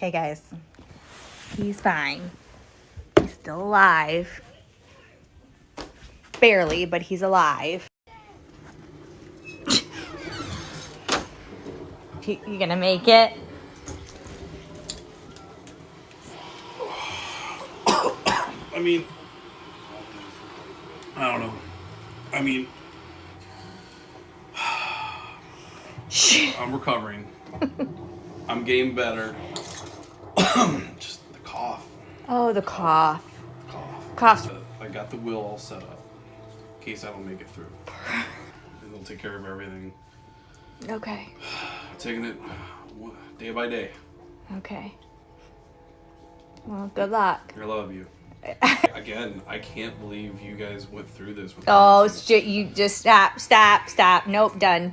Okay, guys. He's fine. He's still alive. Barely, but he's alive. You gonna make it? I mean, I don't know. I mean, I'm recovering. I'm getting better. Just the cough. Oh, the cough. Cough's. I got the wheel all set up in case I don't make it through. And they'll take care of everything. Okay. Taking it day by day. Okay. Well, good luck. I love you. Again, I can't believe you guys went through this with Oh, me. you just stop. Nope, done.